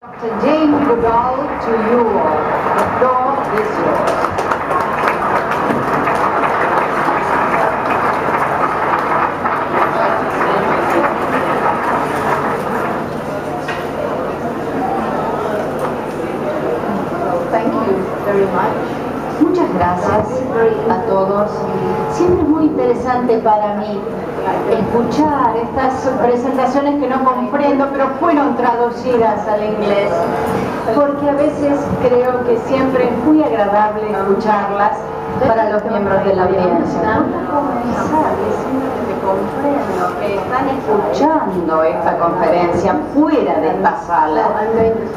Dr. Jane Goodall to you all. The floor is yours. Thank you very much. Muchas gracias a todos. Siempre es muy interesante para mí escuchar estas presentaciones que no comprendo, pero fueron traducidas al inglés, porque a veces creo que siempre es muy agradable escucharlas para los miembros de la audiencia. Comprendo que están escuchando esta conferencia fuera de esta sala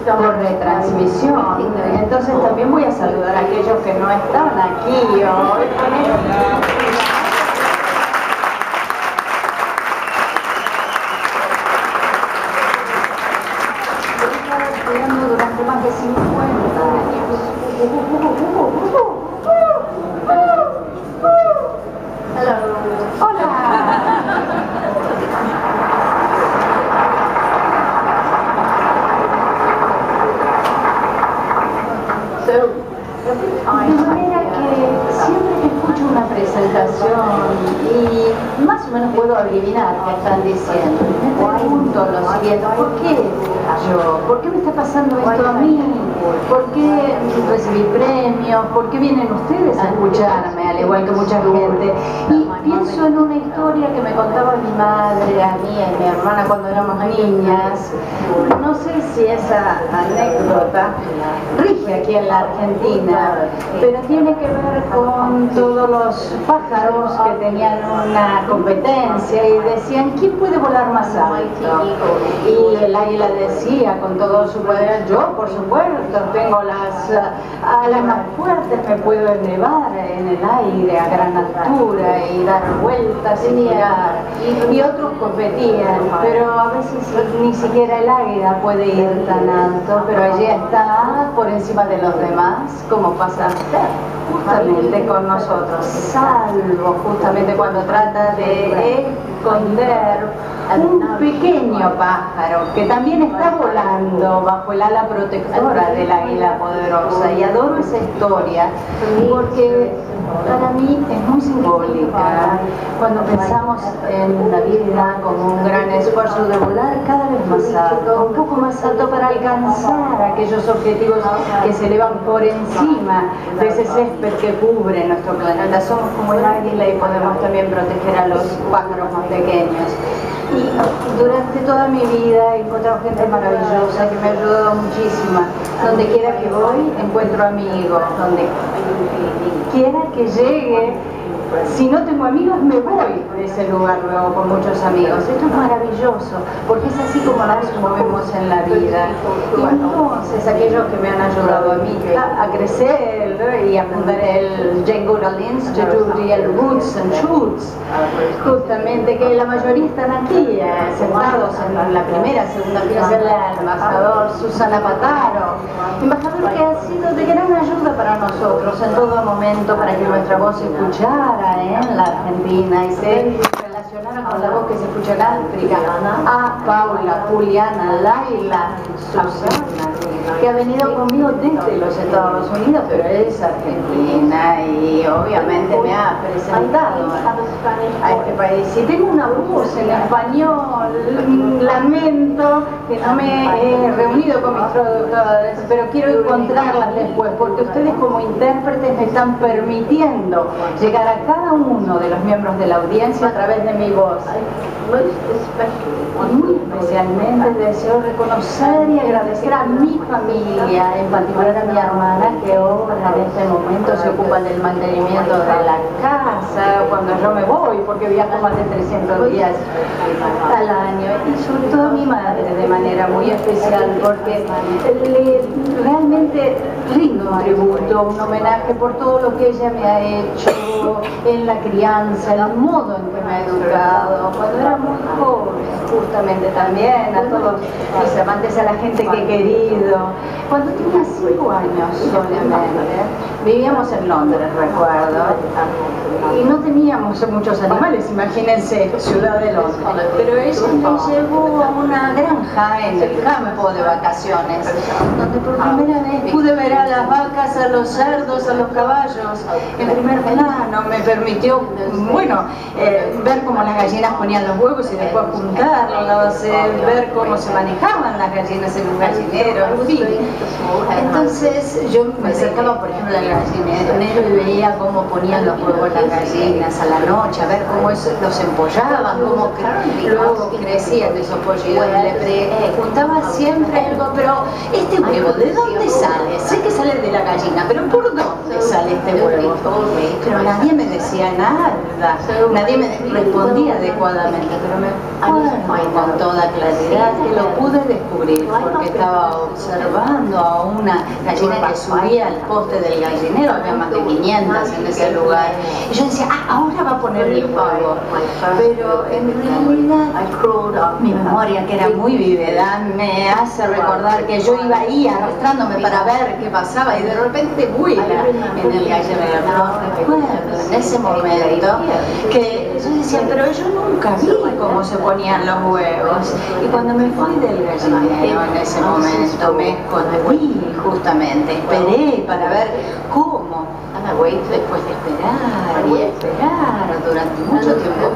por retransmisión, entonces también voy a saludar a aquellos que no están aquí hoy. Estudiando durante más de 50 años. Hola. De manera que siempre que escucho una presentación y más o menos puedo adivinar qué están diciendo, me pregunto lo siguiente: ¿por qué yo? ¿Por qué me está pasando esto a mí? ¿Por qué recibí premios? ¿Por qué vienen ustedes a escucharme, al igual que mucha gente? Y pienso en una historia que me contaba mi madre, a mí y a mi hermana cuando éramos niñas. No sé si esa anécdota rige aquí en la Argentina, pero tiene que ver con todos los pájaros que tenían una competencia y decían: ¿quién puede volar más alto? Y el águila decía con todo su poder: yo, por supuesto, tengo las alas más fuertes, me puedo elevar en el aire a gran altura y dar vueltas y girar. Y otros competían, pero a veces ni siquiera el águila puede ir tan alto, pero allí está por encima de los demás, como pasa justamente con nosotros, salvo justamente cuando trata de esconder un pequeño pájaro que también está volando bajo el ala protectora del águila poderosa. Y adoro esa historia porque para mí es muy simbólica cuando pensamos en la vida como un gran esfuerzo de volar cada vez más alto, un poco más alto, para alcanzar aquellos objetivos que se elevan por encima de ese césped que cubre nuestro planeta. Somos como el águila y podemos también proteger a los pájaros más pequeños. Y durante toda mi vida he encontrado gente maravillosa que me ha ayudado muchísimo. Donde quiera que voy encuentro amigos, donde quiera que llegue, si no tengo amigos me voy de ese lugar luego con muchos amigos. Esto es maravilloso porque es así como nos movemos en la vida. Y entonces aquellos que me han ayudado a mí a crecer y a fundar el Jane Goodall Institute y el Roots and Shoots, justamente, que la mayoría están aquí sentados en la primera, segunda fila, el embajador Susana Pataro, embajador que ha sido de gran ayuda para nosotros en todo momento, para que nuestra voz se escuchara en la Argentina y se relacionara con la voz que se escucha en África. A Paula, Juliana, Laila, Susana, que ha venido conmigo desde los Estados Unidos, pero es argentina y obviamente me ha presentado a este país. Y tengo una voz en español, lamento que no me he reunido con mis traductores, pero quiero encontrarlas después, porque ustedes como intérpretes me están permitiendo llegar a cada uno de los miembros de la audiencia a través de mi voz. Y muy especialmente deseo reconocer y agradecer a mi familia, en particular a mi hermana, que ahora en este momento se ocupa del mantenimiento de la casa cuando yo me voy, porque viajo más de 300 días al año. Y sobre todo a mi madre de manera muy especial, porque le realmente rindo un tributo, un homenaje por todo lo que ella me ha hecho en la crianza, el modo en que me ha educado. Cuando era muy joven justamente también, a todos mis amantes, a la gente que he querido. Cuando tenía 5 años solamente, vivíamos en Londres, recuerdo, y no teníamos muchos animales, imagínense, ciudad de Londres. Pero ella me llevó a una granja en el campo de vacaciones, donde por primera vez pude ver a las vacas, a los cerdos, a los caballos en primer plano. Me permitió, bueno, ver cómo las gallinas ponían los huevos y después juntarlos, ver cómo se manejaban las gallinas en un gallinero, en fin. Entonces yo me acercaba, por ejemplo, al gallinero y veía cómo ponían los huevos las gallinas a la noche, a ver cómo los empollaban, cómo luego crecían esos pollitos. Le preguntaba siempre algo, pero este huevo, ¿de dónde sale? Sé que sale de la gallina, pero ¿por dónde sale este huevo? Pero nadie me decía nada, nadie me respondía adecuadamente, pero me acuerdo con toda claridad que lo pude descubrir porque estaba observando a una gallina que subía al poste del gallinero, había más de 500 en ese lugar, y yo decía, ahora va a poner el huevo, pero en realidad mi memoria, que era muy vívida, me hace recordar que yo iba ahí arrastrándome para ver qué pasaba y de repente vuela en el gallinero. Recuerdo en ese momento que yo decía, pero yo nunca vi cómo se ponían los huevos, y cuando me fui del gallinero en ese momento me escondí justamente, esperé para ver cómo. Después de esperar y esperar durante mucho tiempo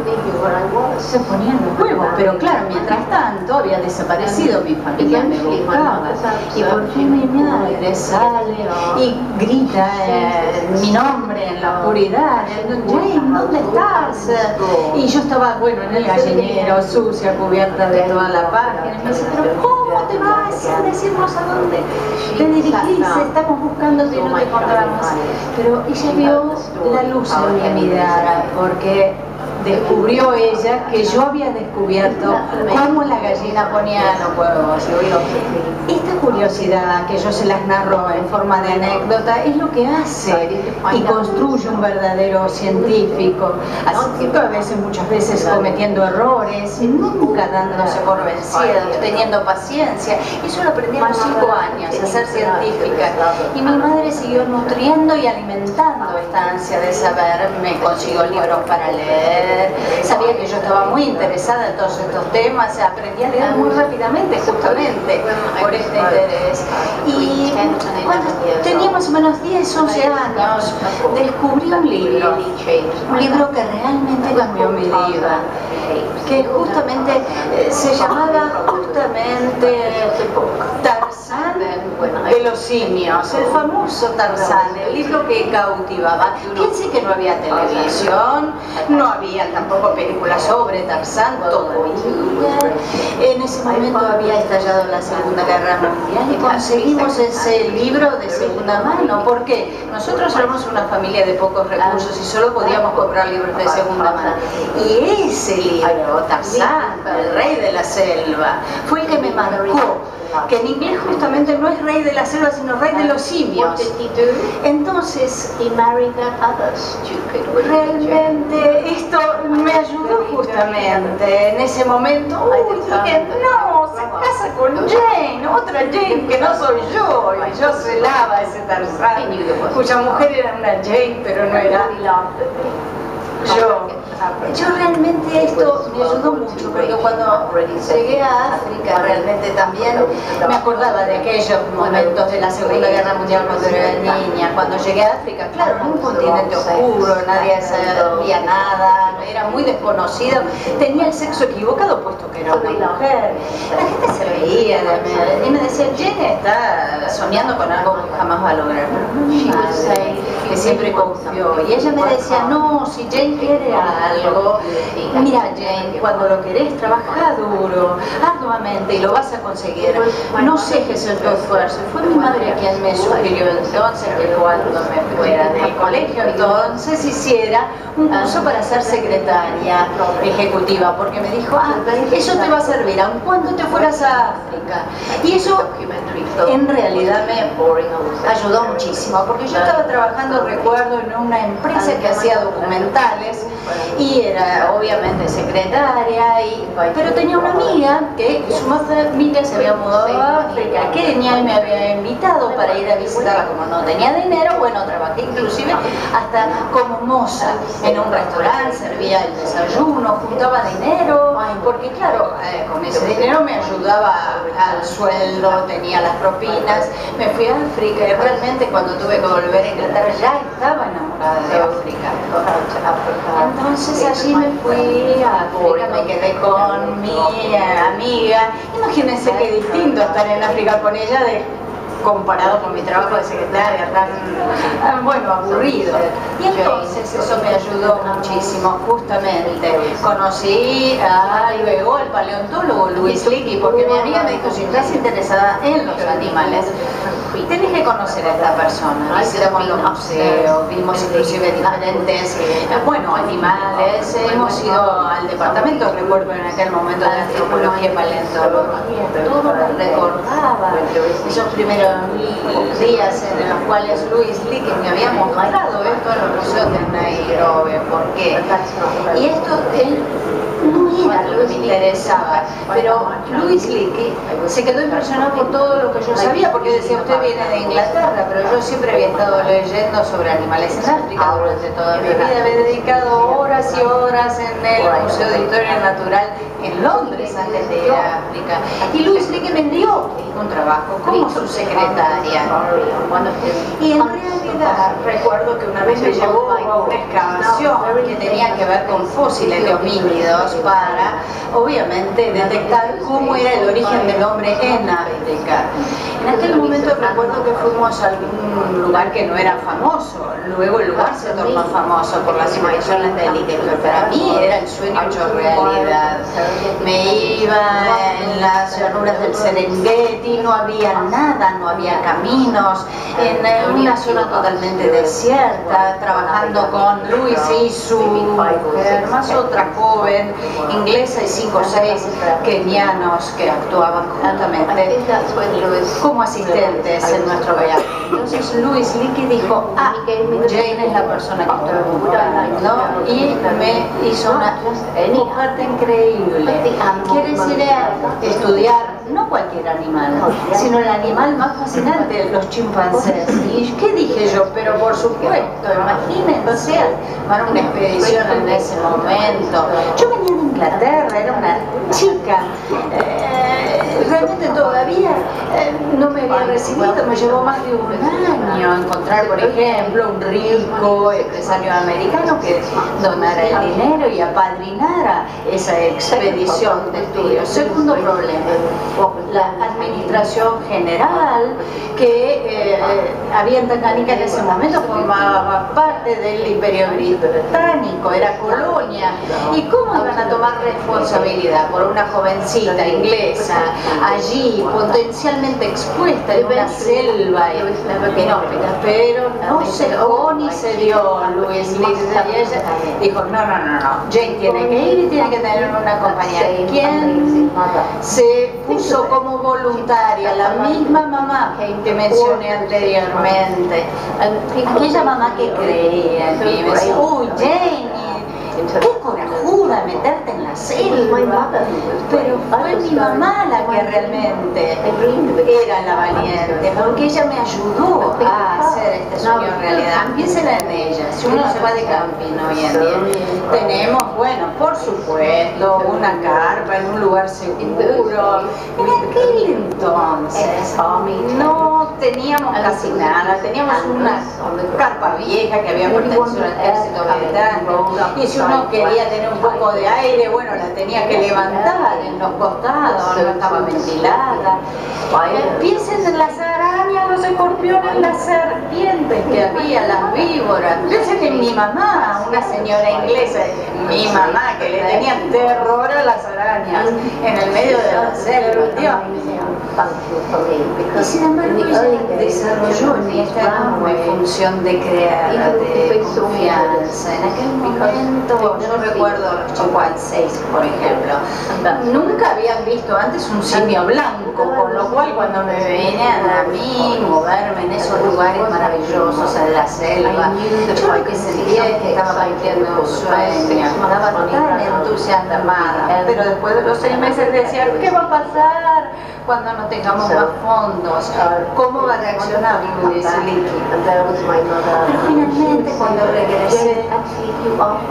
se ponían los huevos, pero claro, mientras tanto había desaparecido mi familia, me buscaba, y por fin mi madre sale y grita mi nombre en la oscuridad, Jane, ¿dónde estás? Y yo estaba, bueno, en el gallinero, sucia, cubierta de toda la página, y me dice, pero ¿cómo te vas sin decirnos a dónde te dirigís? Estamos buscándote y no te encontramos. Pero ella vio la luz en mi mirada, porque descubrió ella que yo había descubierto cómo la gallina ponía los huevos. Esta curiosidad que yo se las narro en forma de anécdota es lo que hace y construye un verdadero científico, así que a veces, muchas veces cometiendo errores, nunca dándose por vencidos, teniendo paciencia. Eso lo aprendí a los 5 años, a ser científica, y mi madre siguió nutriendo y alimentando esta ansia de saber. Me consiguió libros para leer, sabía que yo estaba muy interesada en todos estos temas, aprendí a leer muy rápidamente justamente por este interés, y cuando tenía más o menos 10, 11 años descubrí un libro que realmente cambió mi vida, que justamente se llamaba Tarzán de los simios, el famoso Tarzán, el libro que cautivaba. Fíjense que no había televisión, no había tampoco películas sobre Tarzán, en ese momento había estallado la Segunda Guerra Mundial y conseguimos ese libro de segunda mano, porque nosotros éramos una familia de pocos recursos y solo podíamos comprar libros de segunda mano, y ese libro, Tarzán, el rey de la selva, fue el que me marcó, que en inglés justamente no es rey de la selva, sino rey de los simios. Entonces, realmente esto me ayudó justamente en ese momento. Dije, no, se casa con Jane, otra Jane que no soy yo, y yo celaba ese Tarzán, cuya mujer era una Jane, pero no era yo realmente esto me ayudó mucho, porque cuando llegué a África realmente también me acordaba de aquellos momentos de la Segunda Guerra Mundial cuando era niña. Cuando llegué a África, claro, en un continente oscuro, nadie sabía nada, era muy desconocido, tenía el sexo equivocado puesto que era una mujer. La gente se reía de mí y me decía, Jane está soñando con algo que jamás va a lograr. Pero mi madre, que siempre confió, y ella me decía, no, si Jane quiere algo, mira Jane, cuando lo querés, trabaja duro, arduamente, y lo vas a conseguir, no cejes en tu esfuerzo. Fue mi madre quien me sugirió entonces que cuando me fuera del colegio entonces hiciera un curso para ser secretaria ejecutiva, porque me dijo, eso te va a servir aun cuando te fueras a África. Y eso en realidad me ayudó muchísimo, porque yo estaba trabajando, recuerdo, en una empresa que hacía documentales y era obviamente secretaria, pero tenía una amiga que su familia se había mudado a África, a Kenia, y me había invitado para ir a visitarla. Como no tenía dinero, bueno, trabajé inclusive hasta como moza en un restaurante, servía el desayuno, juntaba dinero, porque claro, con ese dinero me ayudaba al sueldo, tenía las propinas. Me fui a África y realmente cuando tuve que volver a Inglaterra ya estaba enamorada de África. Entonces allí me fui a África, me quedé con mi amiga. Imagínense qué distinto estar en África con ella comparado con mi trabajo de secretaria, tan, bueno, aburrido. Y entonces eso me ayudó muchísimo, justamente. Conocí luego al paleontólogo Louis Leakey, porque mi amiga me dijo, si estás interesada en los animales, tienes que conocer a esta persona. Visitamos los museos, vimos inclusive diferentes, animales. Hemos ido al departamento, recuerdo en aquel momento, de antropología paleontológica. Todo me recordaba esos primeros días en los cuales Louis Leakey me había mostrado esto en los museos de Nairobi. ¿Por qué? Y esto no era lo que me interesaba, pero Louis Leakey se quedó impresionado por todo lo que yo sabía, porque decía, usted viene de Inglaterra, pero yo siempre había estado leyendo sobre animales en África durante toda mi vida. Había dedicado horas y horas en el Museo de Historia Natural en Londres antes de ir a África. Y Louis Leakey me dio un trabajo como su secretaria. Y en realidad recuerdo que una vez me llevó a una excavación que tenía que ver con fósiles de homínidos para, obviamente, detectar cómo era el origen del hombre en África. En aquel momento recuerdo que fuimos a algún lugar que no era famoso. Luego el lugar se tornó famoso por las invasiones de élite, pero para mí era el sueño hecho realidad. Me iba en las llanuras del Serengeti, no había nada, no había caminos, en una zona totalmente desierta, trabajando con Louis y su mujer, más otra joven inglesa y 5 o 6 kenianos que actuaban justamente como asistentes en nuestro viaje. Entonces Louis Leakey dijo, Jane es la persona que estoy buscando, y me hizo una oferta increíble. ¿Quieres ir a estudiar no cualquier animal, sino el animal más fascinante, los chimpancés? ¿Y qué dije yo? Pero por supuesto, imagínense, para una expedición en ese momento. Yo venía de Inglaterra, era una chica, realmente todavía no me había recibido, me llevó más de un año encontrar, por ejemplo, un rico empresario americano que donara el dinero y apadrinara esa expedición de estudios. Segundo problema, la administración general que había en Tanganica en ese momento formaba parte del Imperio Británico, era colonia. ¿Y cómo iban a tomar responsabilidad por una jovencita inglesa allí potencialmente expuesta en una selva inhóspita? Pero no se dejó ni se dio Louis Leakey. Y ella dijo, no, Jane tiene que ir y tiene que tener una compañía. ¿Quién se puso como voluntaria? La misma mamá que mencioné anteriormente, aquella mamá que creía en mí, me decía, uy, Jane, qué corajuda meterte en la selva. Pero fue mi mamá la que realmente era la valiente, porque ella me ayudó a hacer este sueño realidad. Piensen en ella. Si uno se va de camping hoy en día, tenemos, por supuesto, una carpa en un lugar seguro. En aquel entonces no teníamos casi nada, teníamos una carpa vieja que había pertenecido al ejército británico, y si uno quería tener un poco de aire, la tenía que levantar en los costados, no estaba ventilada. Piensen en las arañas, los escorpiones, las serpientes que había, las víboras. Piensen en mi mamá, una señora inglesa, mi mamá, que le tenía terror a las arañas en el medio de la selva. Dios mío. Y sin embargo ella desarrolló en esta enorme función de crear, de confianza. En aquel momento, yo recuerdo los chimpancés, por ejemplo, nunca habían visto antes un simio blanco, con lo cual cuando me venían a mí mí moverme en esos lugares maravillosos, en la selva. Yo lo que sentía es que estaba cumpliendo un sueño, estaba tan entusiasmada. Pero después de los 6 meses decía, ¿qué va a pasar cuando no tengamos más fondos? ¿Cómo va a reaccionar Luis Leakey? Pero finalmente cuando regresé,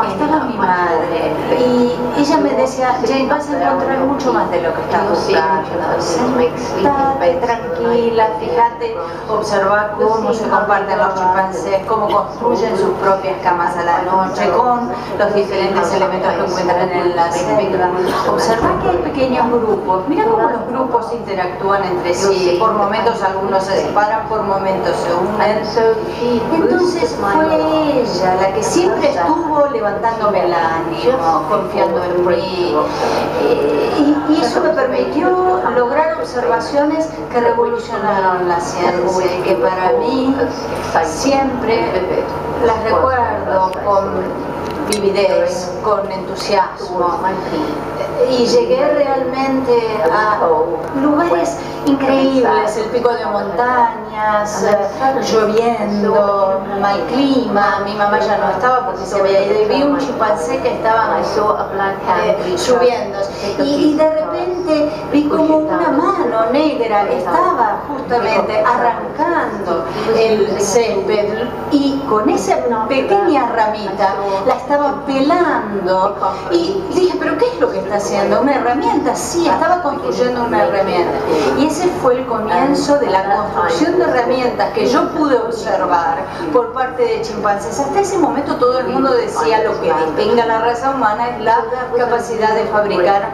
estaba mi madre y ella me decía, Jane, vas a encontrar mucho más de lo que estás buscando. Estate tranquila, fíjate, observa cómo se comparten los chimpancés, cómo construyen sus propias camas a la noche, con los diferentes elementos que encuentran en la selva. Observa que hay pequeños grupos, mira cómo los grupos interactúan entre sí, por momentos algunos se separan, por momentos se unen. Entonces fue ella la que siempre estuvo levantándome el ánimo, confiando en mí, y eso me permitió lograr observaciones que revolucionaron la ciencia y que para mí siempre las recuerdo con vividez, con entusiasmo, y llegué realmente a lugares increíbles, el pico de montañas, lloviendo, mal clima, mi mamá ya no estaba porque se había ido, y vi un chimpancé que estaba lloviendo, y de repente vi como una mano negra estaba justamente arrancando el césped, y con esa pequeña ramita la estaba pelando, y dije, ¿pero qué es lo que está haciendo? ¿Una herramienta? Sí, estaba construyendo una herramienta, y ese fue el comienzo de la construcción de herramientas que yo pude observar por parte de chimpancés. Hasta ese momento todo el mundo decía lo que distingue a la raza humana es la capacidad de fabricar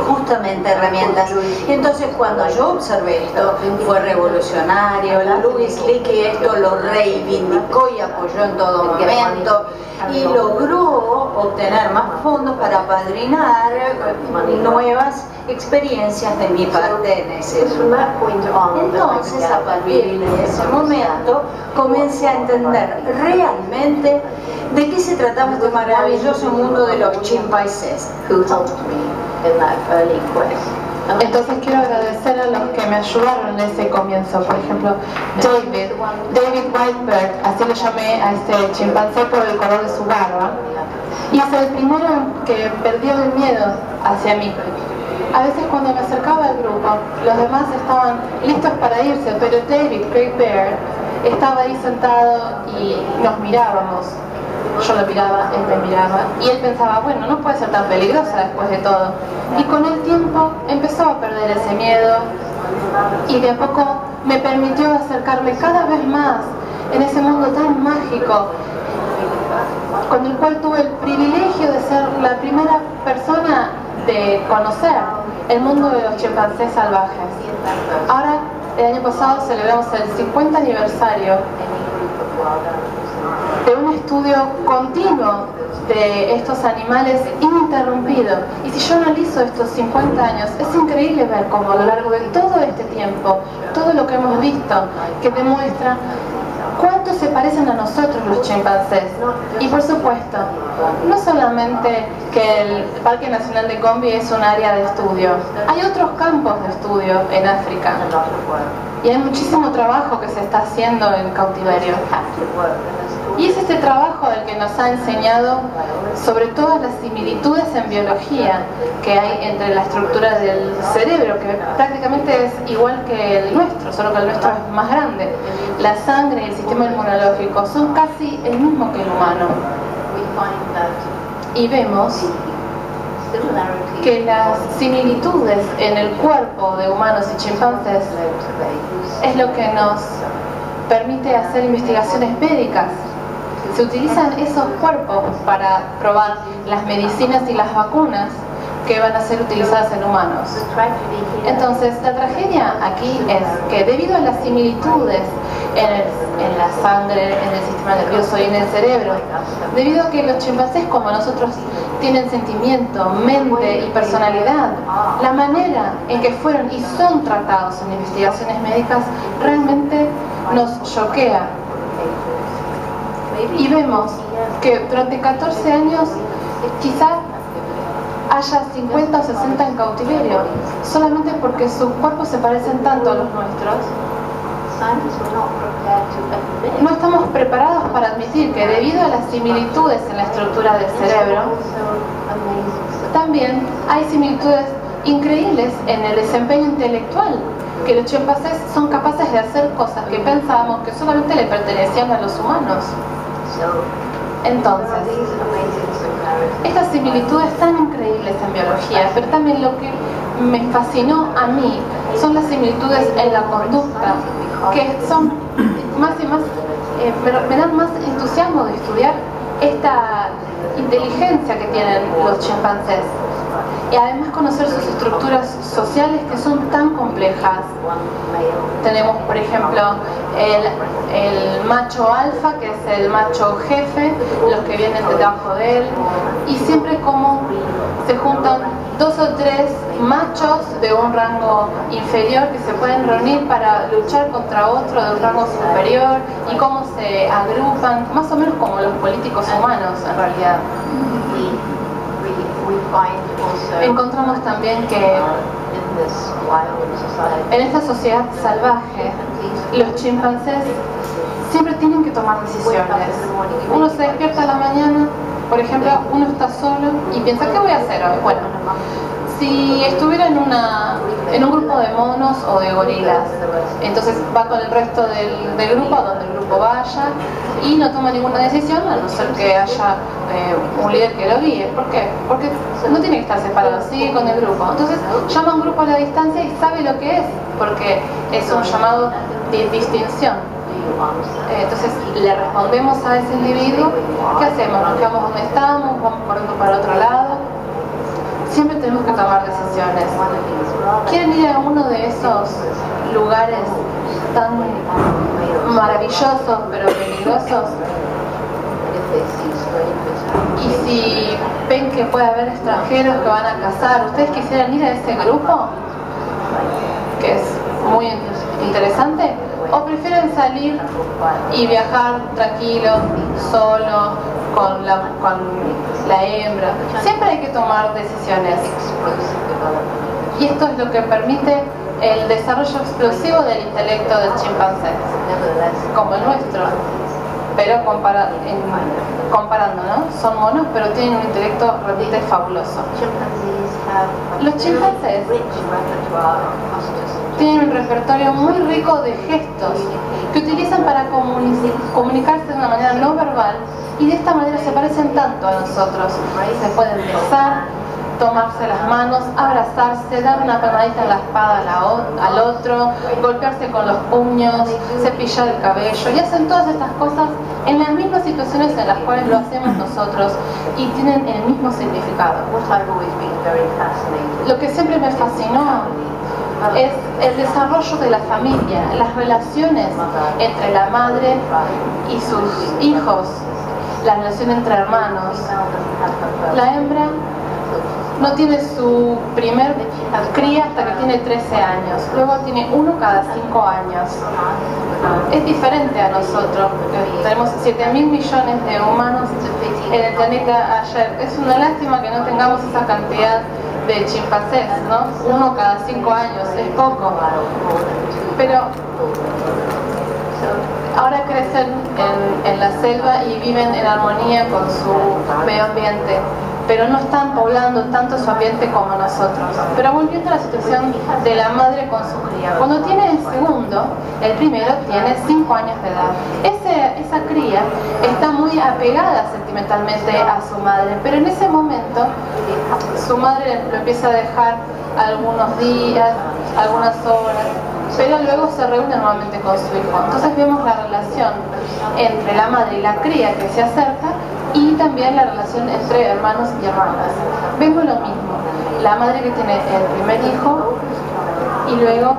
justamente herramientas. Entonces cuando yo observé esto fue revolucionario. Luis Leakey esto lo reivindicó y apoyó en todo momento, y logró obtener más fondos para apadrinar nuevas experiencias de mi parte en ese lugar. Entonces, a partir de ese momento, comencé a entender realmente de qué se trataba este maravilloso mundo de los chimpancés. Entonces quiero agradecer a los que me ayudaron en ese comienzo. Por ejemplo, David Whitebird, así lo llamé a este chimpancé por el color de su barba, y es el primero que perdió el miedo hacia mí. A veces cuando me acercaba al grupo, los demás estaban listos para irse, pero David Great Bear estaba ahí sentado y nos mirábamos. Yo lo miraba, él me miraba, y él pensaba, bueno, no puede ser tan peligrosa después de todo. Y con el tiempo empezó a perder ese miedo, y de a poco me permitió acercarme cada vez más en ese mundo tan mágico, con el cual tuve el privilegio de ser la primera persona de conocer el mundo de los chimpancés salvajes. Ahora, el año pasado celebramos el 50 aniversario de un estudio continuo de estos animales ininterrumpido. Y si yo analizo estos 50 años, es increíble ver cómo a lo largo de todo este tiempo, todo lo que hemos visto, que demuestra cuánto se parecen a nosotros los chimpancés. Y por supuesto, no solamente que el Parque Nacional de Gombe es un área de estudio, hay otros campos de estudio en África. Y hay muchísimo trabajo que se está haciendo en cautiverio. Y es este trabajo el que nos ha enseñado sobre todas las similitudes en biología que hay entre la estructura del cerebro, que prácticamente es igual que el nuestro, solo que el nuestro es más grande. La sangre y el sistema inmunológico son casi el mismo que el humano. Y vemos que las similitudes en el cuerpo de humanos y chimpancés es lo que nos permite hacer investigaciones médicas. Se utilizan esos cuerpos para probar las medicinas y las vacunas que van a ser utilizadas en humanos. Entonces, la tragedia aquí es que debido a las similitudes en la sangre, en el sistema nervioso y en el cerebro, debido a que los chimpancés como nosotros tienen sentimiento, mente y personalidad, la manera en que fueron y son tratados en investigaciones médicas realmente nos choquea. Y vemos que durante 14 años quizá haya 50 o 60 en cautiverio, solamente porque sus cuerpos se parecen tanto a los nuestros No estamos preparados para admitir que debido a las similitudes en la estructura del cerebro, también hay similitudes increíbles en el desempeño intelectual, que los chimpancés son capaces de hacer cosas que pensábamos que solamente le pertenecían a los humanos. Entonces, estas similitudes tan increíbles en biología, pero también lo que me fascinó a mí son las similitudes en la conducta, que son más y más, me dan más entusiasmo de estudiar esta inteligencia que tienen los chimpancés. Y además conocer sus estructuras sociales que son tan complejas. Tenemos, por ejemplo, el macho alfa, que es el macho jefe, los que vienen debajo de él, y siempre como se juntan 2 o 3 machos de un rango inferior que se pueden reunir para luchar contra otro de un rango superior, y cómo se agrupan, más o menos como los políticos humanos en realidad. Encontramos también que en esta sociedad salvaje los chimpancés siempre tienen que tomar decisiones. Uno se despierta a la mañana, por ejemplo, uno está solo y piensa, ¿qué voy a hacer hoy? Bueno, si estuviera en un grupo de monos o de gorilas, entonces va con el resto del grupo a donde el grupo vaya y no toma ninguna decisión, a no ser que haya un líder que lo guíe. ¿Por qué? Porque no tiene que estar separado, sigue con el grupo. Entonces llama a un grupo a la distancia y sabe lo que es, porque es un llamado de distinción. Entonces le respondemos a ese individuo, ¿qué hacemos? ¿Nos quedamos donde estamos? ¿Vamos corriendo para otro lado? Siempre tenemos que tomar decisiones. ¿Quieren ir a uno de esos lugares tan maravillosos pero peligrosos? Y si ven que puede haber extranjeros que van a cazar, ¿ustedes quisieran ir a ese grupo? Que es muy interesante. ¿O prefieren salir y viajar tranquilo, solo, con la hembra? Siempre hay que tomar decisiones. Y esto es lo que permite el desarrollo explosivo del intelecto del chimpancé, como el nuestro. Pero comparando, ¿no? Son monos, pero tienen un intelecto realmente fabuloso. Los chimpancés tienen un repertorio muy rico de gestos que utilizan para comunicarse de una manera no verbal, y de esta manera se parecen tanto a nosotros. Se pueden besar, tomarse las manos, abrazarse, dar una palmadita en la espada al otro, golpearse con los puños, cepillar el cabello, y hacen todas estas cosas en las mismas situaciones en las cuales lo hacemos nosotros, y tienen el mismo significado. Lo que siempre me fascinó es el desarrollo de la familia, las relaciones entre la madre y sus hijos, la relación entre hermanos. La hembra no tiene su primer cría hasta que tiene 13 años, luego tiene uno cada 5 años. Es diferente a nosotros, porque tenemos 7.000 millones de humanos en el planeta ayer. Es una lástima que no tengamos esa cantidad de chimpancés, ¿no? Uno cada 5 años, es poco. Pero ahora crecen en la selva y viven en armonía con su medio ambiente, pero no están poblando tanto su ambiente como nosotros. Pero volviendo a la situación de la madre con su cría, cuando tiene el segundo, el primero tiene 5 años de edad. Esa cría está muy apegada sentimentalmente a su madre, pero en ese momento su madre lo empieza a dejar algunos días, algunas horas, pero luego se reúne nuevamente con su hijo. Entonces vemos la relación entre la madre y la cría que se acerca, y también la relación entre hermanos y hermanas. Vemos lo mismo, la madre que tiene el primer hijo, y luego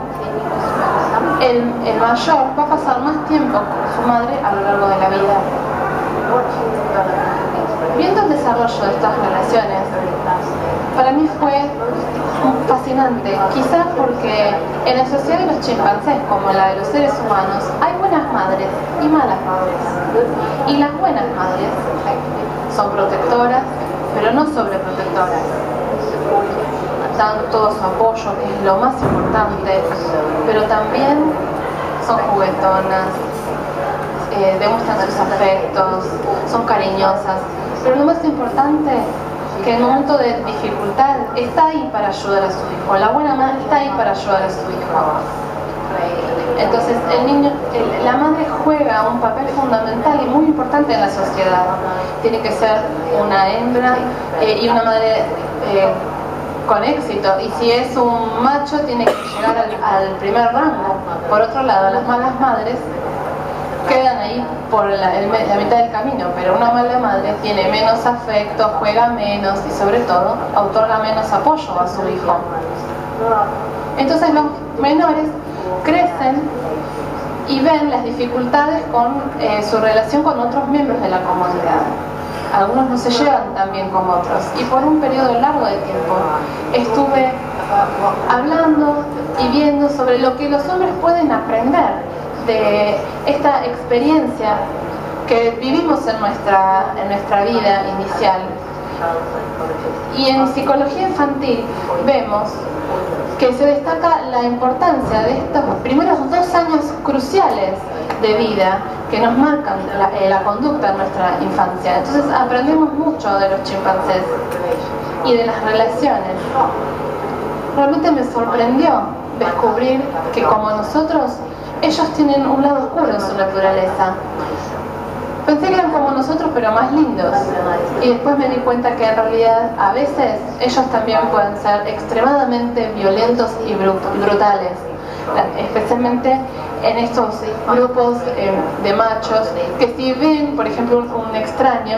el mayor va a pasar más tiempo con su madre a lo largo de la vida. Viendo el desarrollo de estas relaciones, para mí fue fascinante, quizás porque en la sociedad de los chimpancés, como la de los seres humanos, hay buenas madres y malas madres. Y las buenas madres son protectoras, pero no sobreprotectoras. Dan todo su apoyo, que es lo más importante, pero también son juguetonas, demuestran sus afectos, son cariñosas, pero lo más importante que en un momento de dificultad está ahí para ayudar a su hijo. La buena madre está ahí para ayudar a su hijo. Entonces el niño, la madre juega un papel fundamental y muy importante en la sociedad. Tiene que ser una hembra y una madre con éxito, y si es un macho tiene que llegar al primer rango. Por otro lado, las malas madres quedan ahí por la mitad del camino, pero una mala madre tiene menos afecto, juega menos y sobre todo otorga menos apoyo a su hijo. Entonces los menores crecen y ven las dificultades con su relación con otros miembros de la comunidad. Algunos no se llevan tan bien como otros, y por un periodo largo de tiempo estuve hablando y viendo sobre lo que los hombres pueden aprender de esta experiencia que vivimos en nuestra vida inicial. Y en psicología infantil vemos que se destaca la importancia de estos primeros 2 años cruciales de vida que nos marcan la conducta en nuestra infancia. Entonces aprendemos mucho de los chimpancés y de las relaciones. Realmente me sorprendió descubrir que, como nosotros, ellos tienen un lado oscuro en su naturaleza. Pensé que eran como nosotros, pero más lindos. Y después me di cuenta que en realidad a veces ellos también pueden ser extremadamente violentos y brutales. Especialmente en estos grupos de machos, que si ven, por ejemplo, un extraño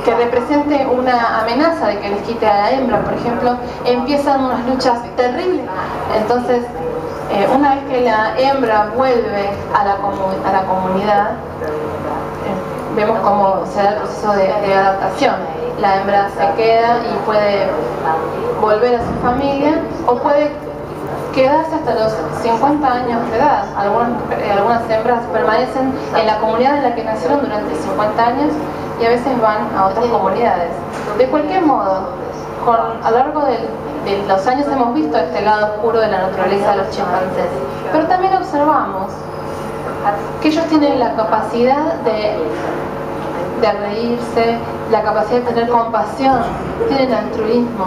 que represente una amenaza de que les quite a la hembra, por ejemplo, empiezan unas luchas terribles. Entonces, una vez que la hembra vuelve a la comunidad, vemos cómo se da el proceso de adaptación. La hembra se queda y puede volver a su familia, o puede quedarse hasta los 50 años de edad. Algunas hembras permanecen en la comunidad en la que nacieron durante 50 años y a veces van a otras comunidades. De cualquier modo, a lo largo de los años hemos visto este lado oscuro de la naturaleza de los chimpancés, pero también observamos que ellos tienen la capacidad de reírse, la capacidad de tener compasión, tienen altruismo.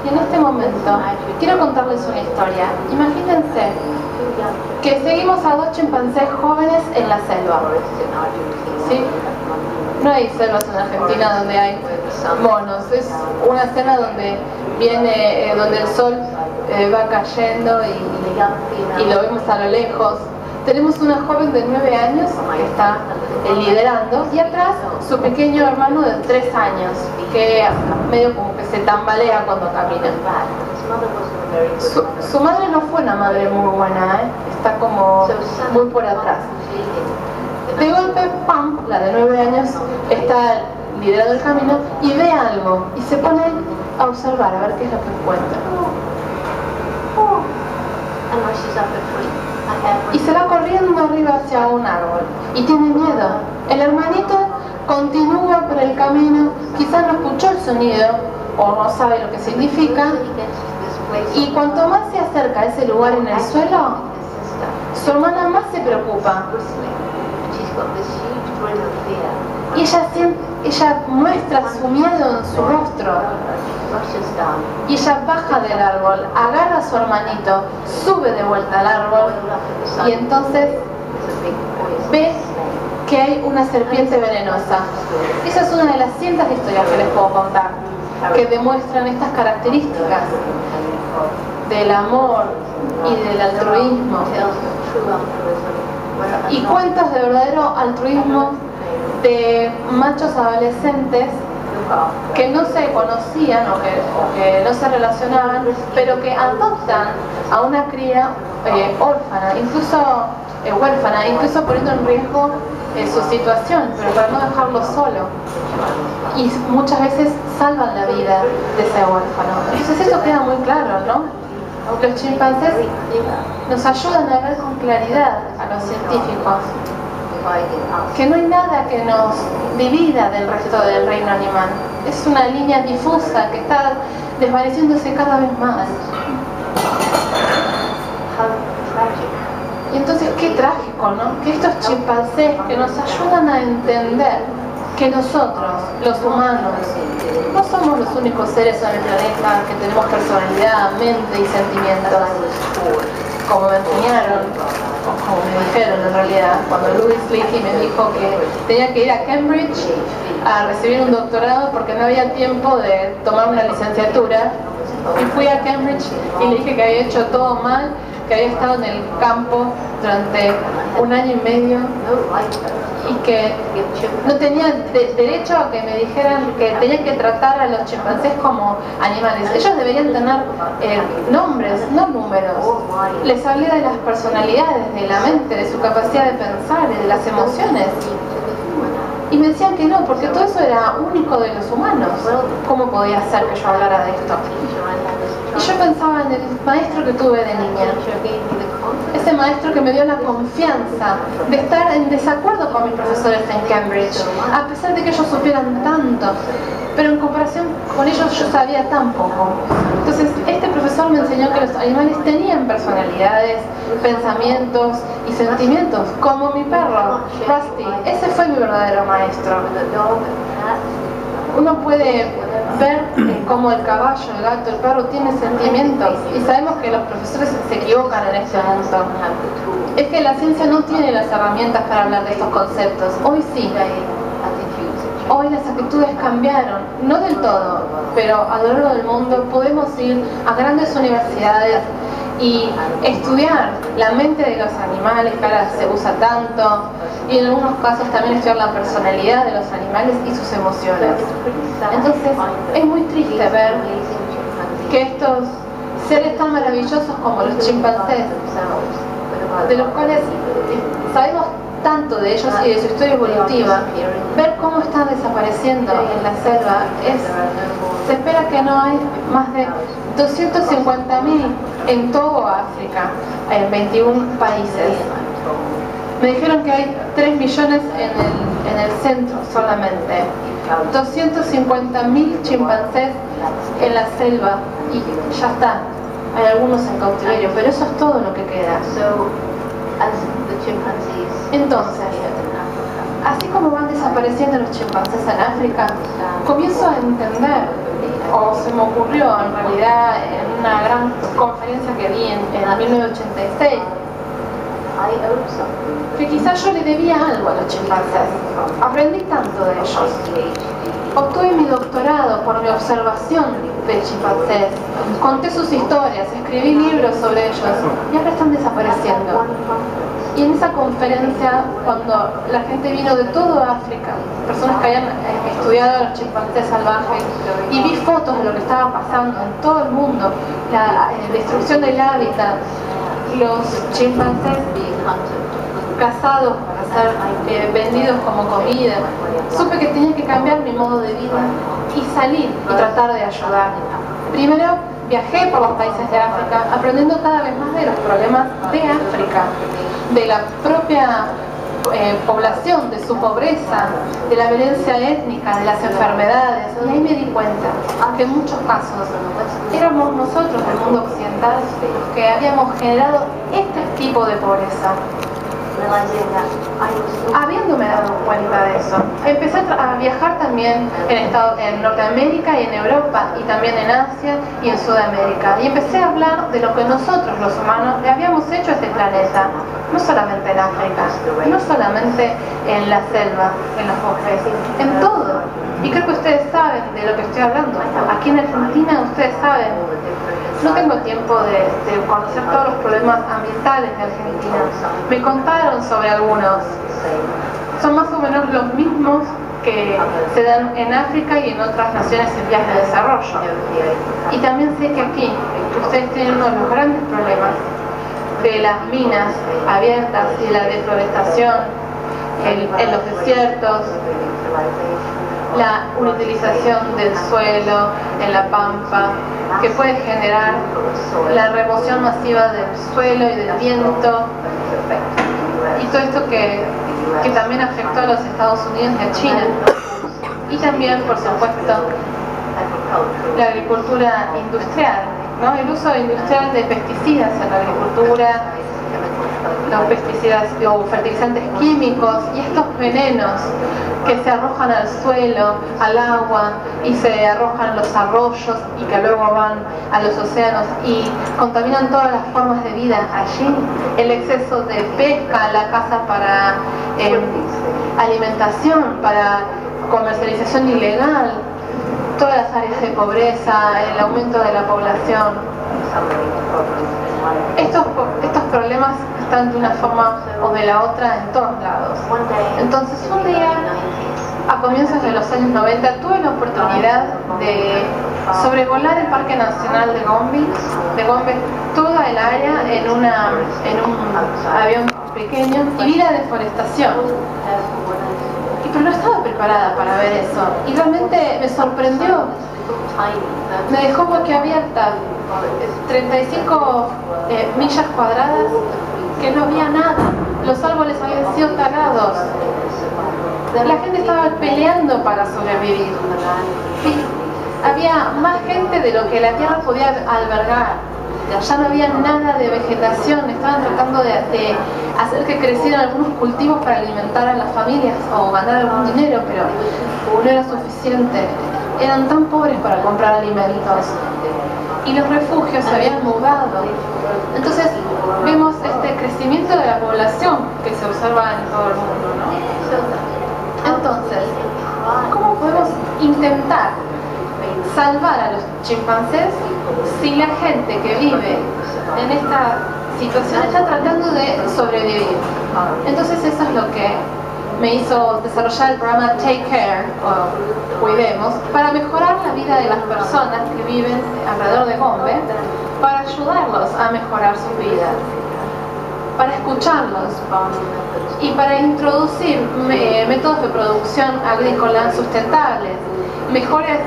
Y en este momento quiero contarles una historia. Imagínense que seguimos a 2 chimpancés jóvenes en la selva, ¿sí? No hay selvas en Argentina donde hay monos, es una selva donde donde el sol va cayendo y lo vemos a lo lejos. Tenemos una joven de 9 años que está liderando, y atrás su pequeño hermano de 3 años que medio como que se tambalea cuando camina. Su madre no fue una madre muy buena, está como muy por atrás. De golpe, ¡pam!, la de 9 años está liderando el camino y ve algo y se pone a observar a ver qué es lo que encuentra. Y se va corriendo arriba hacia un árbol y tiene miedo. El hermanito continúa por el camino, quizás no escuchó el sonido o no sabe lo que significa, y cuanto más se acerca a ese lugar en el suelo, su hermana más se preocupa. Y ella muestra su miedo en su rostro. Y ella baja del árbol, agarra a su hermanito, sube de vuelta al árbol, y entonces ve que hay una serpiente venenosa. Esa es una de las cientos de historias que les puedo contar, que demuestran estas características del amor y del altruismo. Y cuentos de verdadero altruismo de machos adolescentes que no se conocían o que no se relacionaban, pero que adoptan a una cría órfana, incluso huérfana, incluso poniendo en riesgo su situación, pero para no dejarlo solo. Y muchas veces salvan la vida de ese huérfano. Entonces eso queda muy claro, ¿no? Los chimpancés nos ayudan a ver con claridad a los científicos que no hay nada que nos divida del resto del reino animal. Es una línea difusa que está desvaneciéndose cada vez más. How tragic. qué trágico, ¿no? Que estos chimpancés que nos ayudan a entender que nosotros, los humanos, no somos los únicos seres en el planeta que tenemos personalidad, mente y sentimientos, como me enseñaron, o como me dijeron en realidad, cuando Louis Leakey me dijo que tenía que ir a Cambridge a recibir un doctorado porque no había tiempo de tomar una licenciatura, y fui a Cambridge y le dije que había hecho todo mal, que había estado en el campo durante 1 año y medio y que no tenía derecho a que me dijeran que tenía que tratar a los chimpancés como animales. Ellos deberían tener nombres, no números. Les hablé de las personalidades, de la mente, de su capacidad de pensar, de las emociones. Y me decían que no, porque todo eso era único de los humanos. ¿Cómo podía ser que yo hablara de esto? Y yo pensaba en el maestro que tuve de niña. Ese maestro que me dio la confianza de estar en desacuerdo con mis profesores en Cambridge, a pesar de que ellos supieran tanto, pero en comparación con ellos yo sabía tan poco. Entonces este profesor me enseñó que los animales tenían personalidades, pensamientos y sentimientos, como mi perro, Rusty. Ese fue mi verdadero maestro. Uno puede ver cómo el caballo, el gato, el perro tienen sentimientos, y sabemos que los profesores se equivocan en este punto. Es que la ciencia no tiene las herramientas para hablar de estos conceptos. Hoy sí. Hoy las actitudes cambiaron, no del todo, pero a lo largo del mundo podemos ir a grandes universidades y estudiar la mente de los animales, que ahora se usa tanto, y en algunos casos también estudiar la personalidad de los animales y sus emociones. Entonces es muy triste ver que estos seres tan maravillosos como los chimpancés, de los cuales sabemos tanto de ellos y de su historia evolutiva, ver cómo están desapareciendo en la selva, se espera que no hay más de 250.000 en todo África, en 21 países. Me dijeron que hay 3 millones en el centro solamente. 250.000 chimpancés en la selva y ya está. Hay algunos en cautiverio, pero eso es todo lo que queda. Entonces, así como van desapareciendo los chimpancés en África, comienzo a entender, o se me ocurrió en realidad en una gran conferencia que vi en 1986, que quizás yo le debía algo a los chimpancés. Aprendí tanto de ellos. Obtuve mi doctorado por mi observación de chimpancés. Conté sus historias, escribí libros sobre ellos y ahora están desapareciendo. Y en esa conferencia, cuando la gente vino de toda África, personas que habían estudiado a los chimpancés salvajes, y vi fotos de lo que estaba pasando en todo el mundo, la destrucción del hábitat, los chimpancés cazados para ser vendidos como comida, supe que tenía que cambiar mi modo de vida y salir y tratar de ayudar. Primero viajé por los países de África, aprendiendo cada vez más de los problemas de África, de la propia población, de su pobreza, de la violencia étnica, de las enfermedades, y ahí me di cuenta que en muchos casos éramos nosotros del mundo occidental los que habíamos generado este tipo de pobreza. Habiéndome dado cuenta de eso, empecé a viajar también en Norteamérica y en Europa, y también en Asia y en Sudamérica, y empecé a hablar de lo que nosotros los humanos le habíamos hecho a este planeta, no solamente en África, no solamente en la selva, en los bosques, en todo. Y creo que ustedes saben de lo que estoy hablando. Aquí en Argentina ustedes saben. No tengo tiempo de conocer todos los problemas ambientales de Argentina. Me contaron sobre algunos. Son más o menos los mismos que se dan en África y en otras naciones en vías de desarrollo. Y también sé que aquí ustedes tienen uno de los grandes problemas de las minas abiertas y la deforestación en los desiertos, la utilización del suelo en la pampa, que puede generar la remoción masiva del suelo y del viento, y todo esto que también afectó a los Estados Unidos y a China. Y también, por supuesto, la agricultura industrial, ¿no? El uso industrial de pesticidas en la agricultura, los pesticidas o fertilizantes químicos y estos venenos que se arrojan al suelo, al agua y se arrojan a los arroyos y que luego van a los océanos y contaminan todas las formas de vida allí. El exceso de pesca, la caza para alimentación, para comercialización ilegal, todas las áreas de pobreza, el aumento de la población. Estos problemas están de una forma o de la otra en todos lados. Entonces un día, a comienzos de los años 90, tuve la oportunidad de sobrevolar el Parque Nacional de Gombe, toda el área en un avión pequeño y vi la deforestación. Pero no estaba preparada para ver eso y realmente me sorprendió. Me dejó boquiabierta. 35 millas cuadradas que no había nada. Los árboles habían sido talados. La gente estaba peleando para sobrevivir. Había más gente de lo que la tierra podía albergar. Ya no había nada de vegetación. Estaban tratando de hacer que crecieran algunos cultivos para alimentar a las familias o ganar algún dinero, pero no era suficiente. Eran tan pobres para comprar alimentos. Y los refugios se habían mudado. Entonces vemos este crecimiento de la población que se observa en todo el mundo, ¿no? Entonces, ¿cómo podemos intentar salvar a los chimpancés si la gente que vive en esta situación está tratando de sobrevivir? Entonces eso es lo que me hizo desarrollar el programa Take Care, o Cuidemos, para mejorar la vida de las personas que viven alrededor de Gombe, para ayudarlos a mejorar sus vidas, para escucharlos y para introducir métodos de producción agrícola sustentables, mejores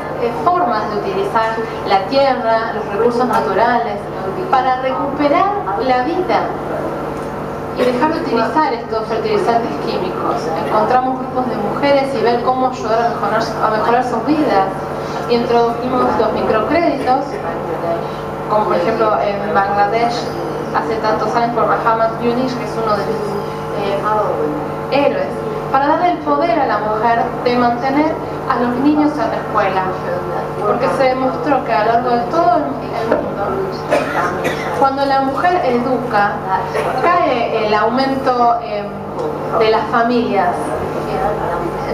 formas de utilizar la tierra, los recursos naturales, para recuperar la vida y dejar de utilizar estos fertilizantes químicos. Encontramos grupos de mujeres y ver cómo ayudar a mejorar sus vidas. Introdujimos los microcréditos, como por ejemplo en Bangladesh hace tantos años por Muhammad Yunus, que es uno de los héroes, para darle el poder a la mujer de mantener a los niños en la escuela, porque se demostró que a lo largo de todo el mundo, cuando la mujer educa, cae el aumento de las familias.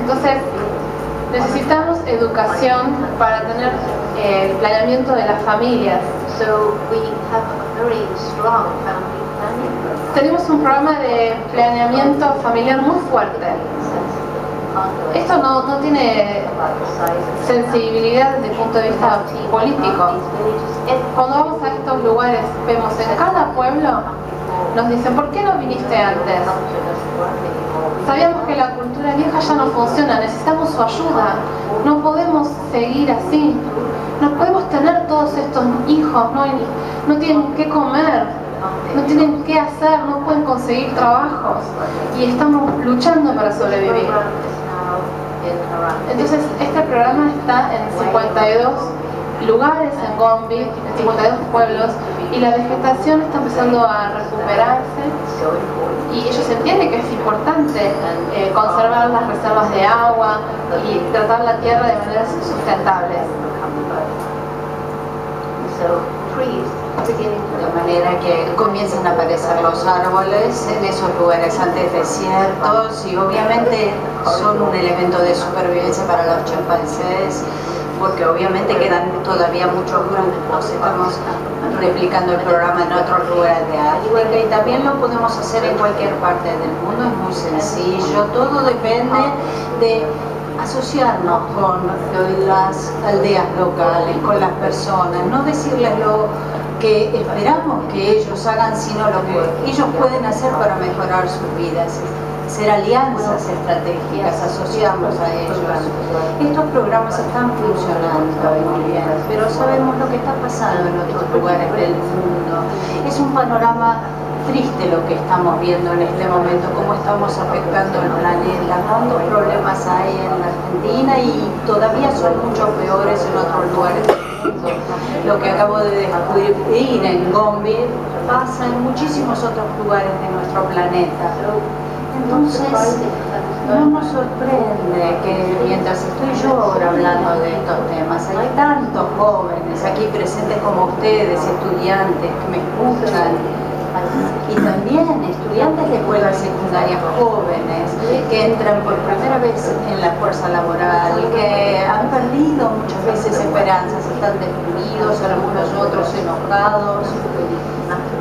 Entonces necesitamos educación para tener el planeamiento de las familias. Tenemos un programa de planeamiento familiar muy fuerte. Esto no tiene sensibilidad desde el punto de vista político. Cuando vamos a estos lugares, vemos en cada pueblo, nos dicen, ¿por qué no viniste antes? Sabíamos que la cultura vieja ya no funciona, necesitamos su ayuda. No podemos seguir así. No podemos tener todos estos hijos, no tienen qué comer, no tienen qué hacer, no pueden conseguir trabajos y estamos luchando para sobrevivir. Entonces este programa está en 52 lugares en Gombe, en 52 pueblos, y la vegetación está empezando a recuperarse y ellos entienden que es importante conservar las reservas de agua y tratar la tierra de maneras sustentables. De manera que comienzan a aparecer los árboles en esos lugares antes desiertos y obviamente son un elemento de supervivencia para los chimpancés, porque obviamente quedan todavía muchos grupos. Estamos replicando el programa en otros lugares de África y también lo podemos hacer en cualquier parte del mundo. Es muy sencillo, todo depende de asociarnos con las aldeas locales, con las personas, no decirles lo que esperamos que ellos hagan, sino lo que ellos pueden hacer para mejorar sus vidas. Hacer alianzas estratégicas, asociarnos a ellos. Estos programas están funcionando muy bien, pero sabemos lo que está pasando en otros lugares del mundo. Es un panorama triste lo que estamos viendo en este momento, cómo estamos afectando al planeta, cuántos problemas hay en la Argentina y todavía son mucho peores en otros lugares. Lo que acabo de descubrir en Gombe pasa en muchísimos otros lugares de nuestro planeta. Entonces, no nos sorprende que mientras estoy yo ahora hablando de estos temas, hay tantos jóvenes aquí presentes como ustedes, estudiantes que me escuchan, y también estudiantes de escuelas secundarias jóvenes que entran por primera vez en la fuerza laboral, que han perdido muchas veces esperanzas, están deprimidos, algunos otros enojados,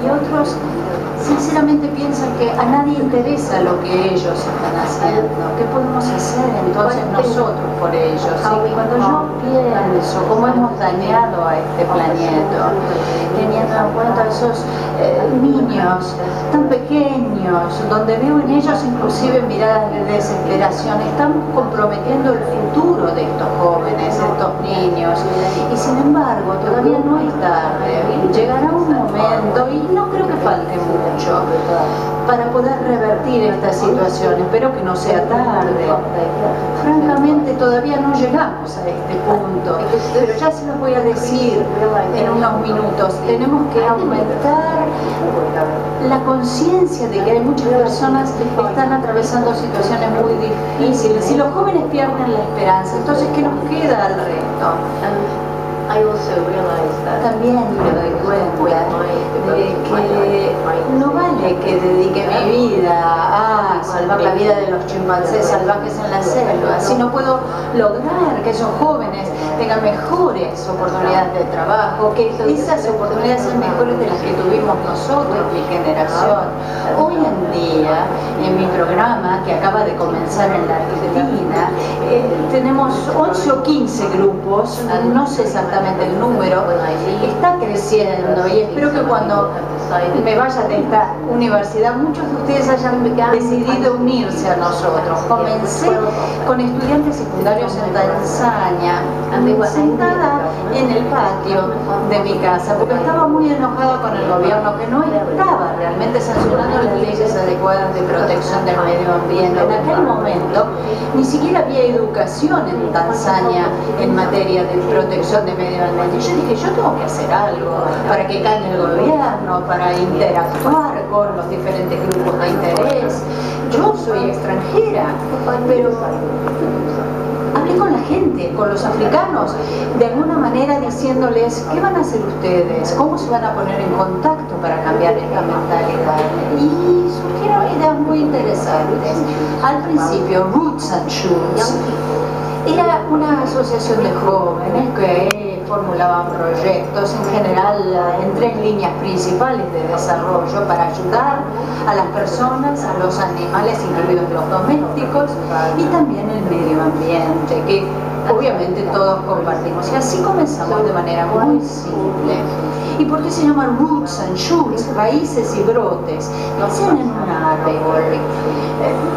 y otros sinceramente piensan que a nadie interesa lo que ellos están haciendo. ¿Qué podemos hacer entonces nosotros por ellos? Y cuando yo pienso cómo hemos dañado a este planeta, teniendo en cuenta esos niños tan pequeños, donde veo en ellos inclusive miradas de desesperación, estamos comprometiendo el futuro de estos jóvenes, estos niños, y sin embargo todavía no es tarde. Llegará un momento, y no creo que falte mucho, para poder revertir esta situación. Espero que no sea tarde. Francamente todavía no llegamos a este punto, pero ya se los voy a decir en unos minutos. Tenemos que aumentar la conciencia de que hay muchas personas que están atravesando situaciones muy difíciles y los jóvenes pierden la esperanza. Entonces, ¿qué nos queda al resto? También me doy cuenta de que no vale que dedique mi vida a salvar la vida de los chimpancés salvajes en la selva, si no puedo lograr que esos jóvenes tengan mejores oportunidades de trabajo, que esas oportunidades sean mejores de las que tuvimos nosotros, mi generación. Hoy en día, en mi programa, que acaba de comenzar en la Argentina, tenemos 11 o 15 grupos, no sé exactamente el número, está creciendo, y espero que cuando me vaya de esta universidad muchos de ustedes hayan decidido unirse a nosotros. Comencé con estudiantes secundarios en Tanzania, sentada en el patio de mi casa, porque estaba muy enojada con el gobierno, que no estaba realmente censurando las leyes adecuadas de protección del medio ambiente. En aquel momento ni siquiera había educación en Tanzania en materia de protección del medio ambiente. Y yo dije, yo tengo que hacer algo para que cambie el gobierno, para interactuar con los diferentes grupos de interés. Yo soy extranjera, pero hablé con la gente, con los africanos, de alguna manera diciéndoles, ¿qué van a hacer ustedes? ¿Cómo se van a poner en contacto para cambiar esta mentalidad? Y surgieron ideas muy interesantes. Al principio, Roots and Shoots era una asociación de jóvenes que formulaban proyectos, en general en 3 líneas principales de desarrollo para ayudar a las personas, a los animales, incluidos los domésticos, y también el medio ambiente, que obviamente todos compartimos. Y así comenzamos de manera muy simple. ¿Y por qué se llaman Roots and Shoots? Raíces y brotes. Piensen en un árbol.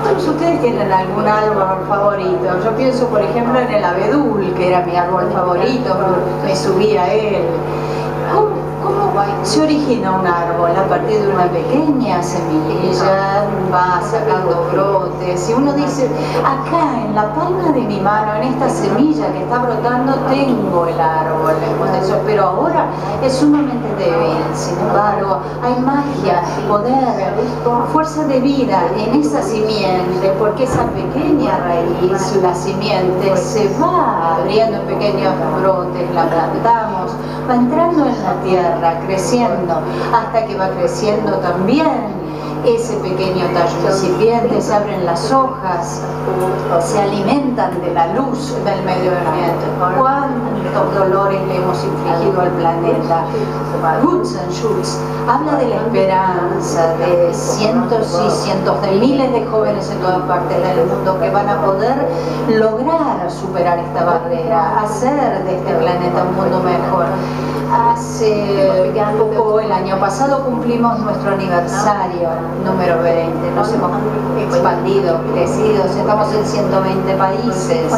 Todos ustedes tienen algún árbol favorito. Yo pienso, por ejemplo, en el abedul, que era mi árbol favorito, me subí a él. ¿Cómo se origina un árbol? A partir de una pequeña semilla, va sacando brotes, y uno dice, acá en la palma de mi mano, en esta semilla que está brotando, tengo el árbol. Pero ahora es sumamente débil. Sin embargo, hay magia, poder, fuerza de vida en esa simiente, porque esa pequeña raíz, la simiente, se va abriendo en pequeños brotes, la plantamos, va entrando en la tierra, creciendo, hasta que va creciendo también ese pequeño tallo incipiente, se abren las hojas, se alimentan de la luz del medio ambiente. ¿Cuántos dolores le hemos infligido al planeta? Roots and Shoots habla de la esperanza de cientos y cientos de miles de jóvenes en todas partes del mundo que van a poder lograr superar esta barrera, hacer de este planeta un mundo mejor. Hace poco, el año pasado, cumplimos nuestro aniversario número 20. Nos hemos expandido, crecido, estamos en 120 países.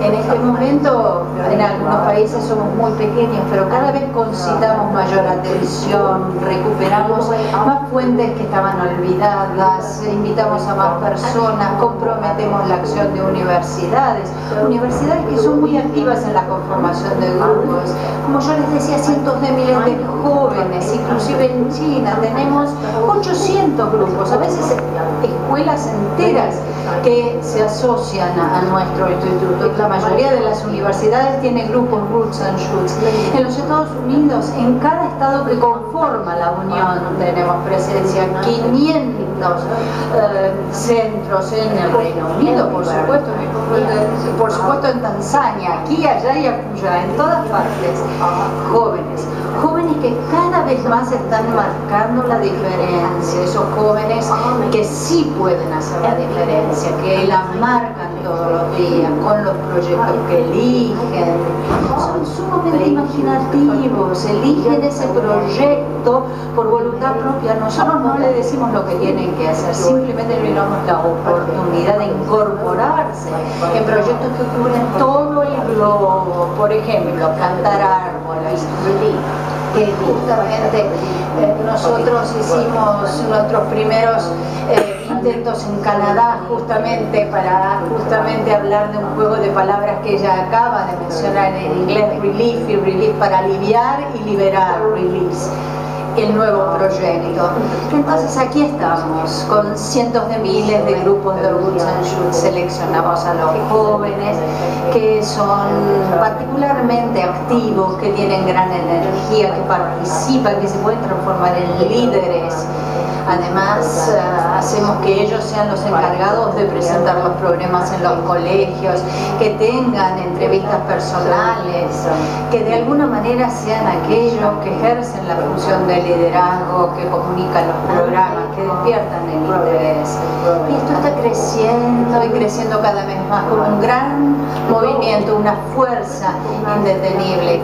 En este momento, en algunos países somos muy pequeños, pero cada vez concitamos mayor atención, recuperamos más fuentes que estaban olvidadas, invitamos a más personas, comprometemos la acción de universidades que son muy activas en la conformación de grupos. Como yo les decía, cientos de miles de jóvenes, inclusive en China tenemos 800 grupos, a veces escuelas enteras que se asocian a nuestro instituto. La mayoría de las universidades tiene grupos Roots and Shoots. En los Estados Unidos, en cada estado que conforma la Unión tenemos presencia, 500 centros en el Reino Unido, por supuesto en Tanzania, aquí, allá y acullá, en todas partes. Jóvenes que cada vez más están marcando la diferencia, esos jóvenes que sí pueden hacer la diferencia, que la marcan todos los días con los proyectos que eligen, son sumamente imaginativos, eligen ese proyecto por voluntad propia. Nosotros no le decimos lo que tienen que hacer, simplemente le damos la oportunidad de incorporarse en proyectos que cubren todo el globo. Por ejemplo, plantar árboles, que justamente nosotros hicimos nuestros primeros intentos en Canadá para hablar de un juego de palabras que ella acaba de mencionar en inglés, relief y release, para aliviar y liberar, release, el nuevo proyecto. Entonces aquí estamos con cientos de miles de grupos de Roots and Shoots. Seleccionamos a los jóvenes que son particularmente activos, que tienen gran energía, que participan, que se pueden transformar en líderes. Además, hacemos que ellos sean los encargados de presentar los problemas en los colegios, que tengan entrevistas personales, que de alguna manera sean aquellos que ejercen la función de liderazgo, que comunican los programas, que despiertan el interés. Y esto está creciendo y creciendo cada vez más como un gran movimiento, una fuerza indetenible,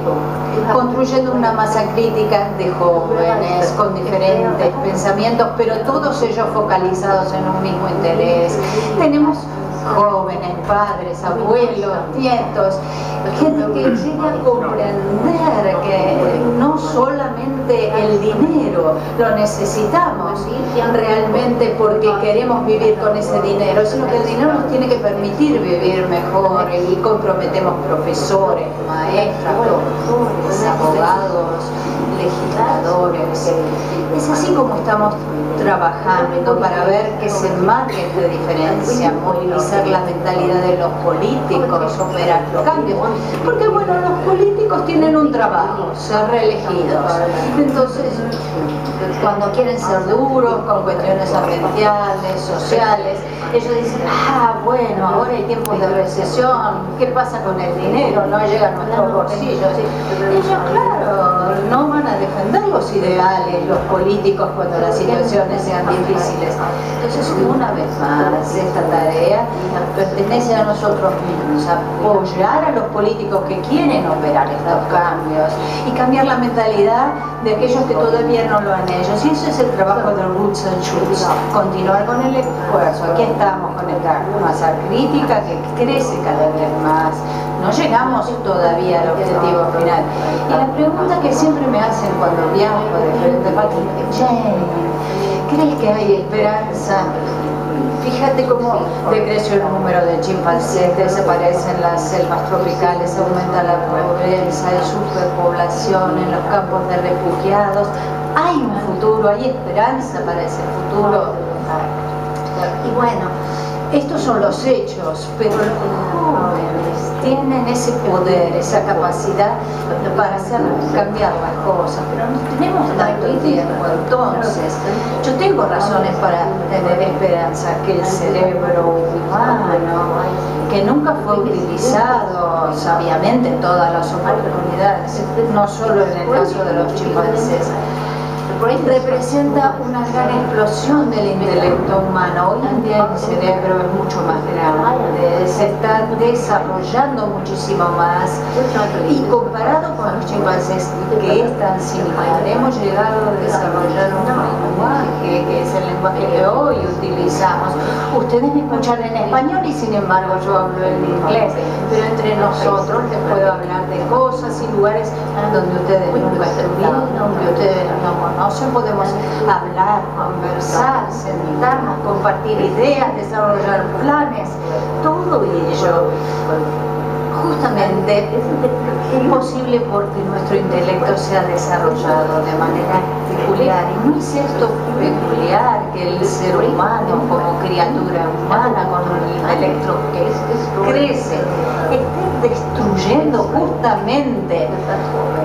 construyendo una masa crítica de jóvenes con diferentes pensamientos, pero todos ellos focalizados en un mismo interés. Tenemos jóvenes, padres, abuelos, nietos, gente que llega a comprender que no solamente el dinero lo necesitamos realmente porque queremos vivir con ese dinero, sino que el dinero nos tiene que permitir vivir mejor, y comprometemos profesores, maestras, doctores, abogados, legisladores. Es así como estamos trabajando para ver que se marque esta diferencia, movilizar la mentalidad de los políticos, operar cambios, porque bueno, los políticos tienen un trabajo, ser reelegidos. Entonces, cuando quieren ser duros con cuestiones ambientales, sociales, ellos dicen, bueno, ahora hay tiempos de recesión, ¿qué pasa con el dinero? No llega a nuestros bolsillos. Ellos, claro, no van a defender los ideales, los políticos, cuando las situaciones sean difíciles. Entonces, una vez más, esta tarea pertenece a nosotros mismos, apoyar a los políticos que quieren operar estos cambios y cambiar la mentalidad de aquellos que todavía no lo han hecho. Y eso es el trabajo de Roots and Shoots, continuar con el esfuerzo. Aquí estamos con esta masa crítica que crece cada vez más. No llegamos todavía al objetivo final. Y la pregunta que siempre me hacen cuando viajo de diferentes partes, Jane, ¿crees que hay esperanza? Fíjate cómo decreció el número de chimpancés, desaparecen las selvas tropicales, aumenta la pobreza, hay superpoblación en los campos de refugiados. Hay un futuro, hay esperanza para ese futuro. Y bueno, estos son los hechos, pero los jóvenes tienen ese poder, esa capacidad para hacer cambiar las cosas, pero no tenemos tanto tiempo. Entonces, yo tengo razones para tener esperanza que el cerebro humano, que nunca fue utilizado sabiamente en todas las oportunidades, no solo en el caso de los chimpancés, representa una gran explosión del intelecto humano. Hoy en día el cerebro es mucho más grande, se está desarrollando muchísimo más, y comparado con los chimpancés, que es tan similar, hemos llegado a desarrollar un lenguaje que es el lenguaje que hoy utilizamos. Ustedes me escuchan en español y sin embargo yo hablo en inglés, pero entre nosotros les puedo hablar de cosas y lugares donde ustedes nunca estuvieron, que ustedes no conocen. Podemos hablar, conversar, sentarnos, compartir ideas, desarrollar planes, todo ello justamente es posible porque nuestro intelecto se ha desarrollado de manera peculiar. Y no es esto peculiar que el ser humano como criatura humana con un intelecto que crece esté destruyendo justamente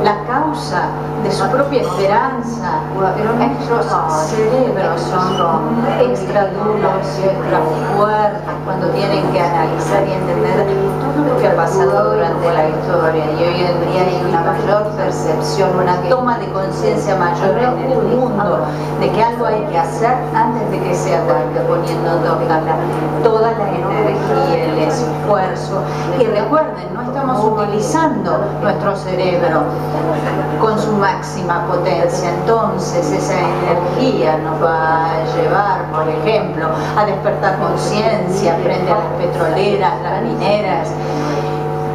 la causa de su propia esperanza, pero nuestros cerebros son extra duros y extra fuertes cuando tienen que analizar y entender todo lo que ha pasado durante la historia, y hoy en día hay una mayor percepción, una toma de conciencia mayor en el mundo de que algo hay que hacer antes de que sea tarde, poniendo toda la energía, el esfuerzo. Y recuerden, no estamos utilizando nuestro cerebro con su máxima potencia, entonces esa energía nos va a llevar, por ejemplo, a despertar conciencia frente a las petroleras, las mineras,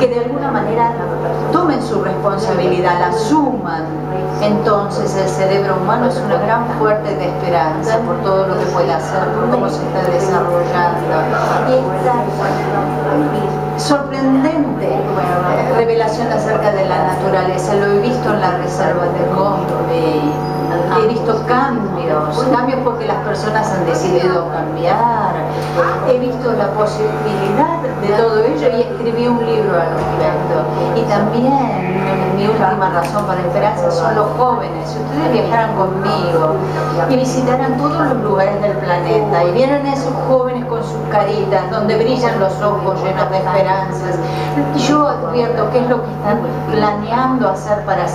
que de alguna manera tomen su responsabilidad, la asuman. Entonces el cerebro humano es una gran fuente de esperanza por todo lo que puede hacer, por cómo se está desarrollando. Y esta sorprendente revelación acerca de la naturaleza lo he visto en la reserva de Gombe. He visto cambios porque las personas han decidido cambiar. He visto la posibilidad de todo ello y escribí un libro al respecto. Y también mi última razón para esperanza son los jóvenes. Si ustedes viajaran conmigo y visitaran todos los lugares del planeta y vieran a esos jóvenes con sus caritas donde brillan los ojos llenos de esperanzas, yo advierto qué es lo que están planeando hacer para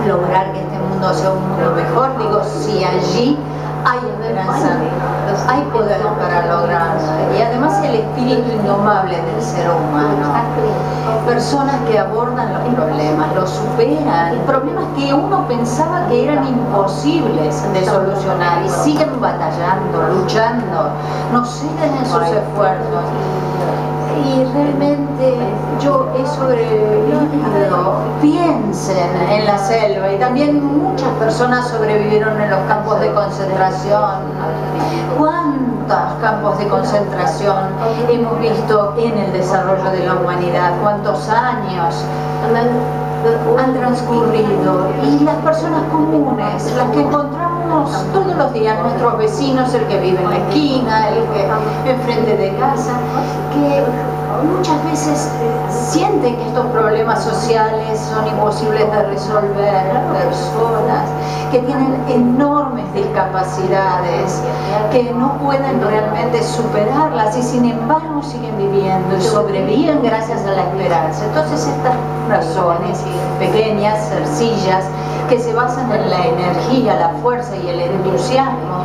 lograr que este mundo sea un mundo mejor. Digo, si allí hay esperanza, hay poder para lograrlo, y además el espíritu indomable del ser humano. Personas que abordan los problemas, los superan, problemas que uno pensaba que eran imposibles de solucionar y siguen batallando, luchando, no ceden en sus esfuerzos. Y realmente yo he sobrevivido. Piensen en la selva, y también muchas personas sobrevivieron en los campos de concentración. ¿Cuántos campos de concentración hemos visto en el desarrollo de la humanidad? ¿Cuántos años han transcurrido? Y las personas comunes, las que encontramos todos los días, nuestros vecinos, el que vive en la esquina, el que enfrente de casa, que muchas veces sienten que estos problemas sociales son imposibles de resolver. Personas que tienen enormes discapacidades, que no pueden realmente superarlas y sin embargo siguen viviendo y sobreviven gracias a la esperanza. Entonces estas razones pequeñas, sencillas, que se basan en la energía, la fuerza y el entusiasmo,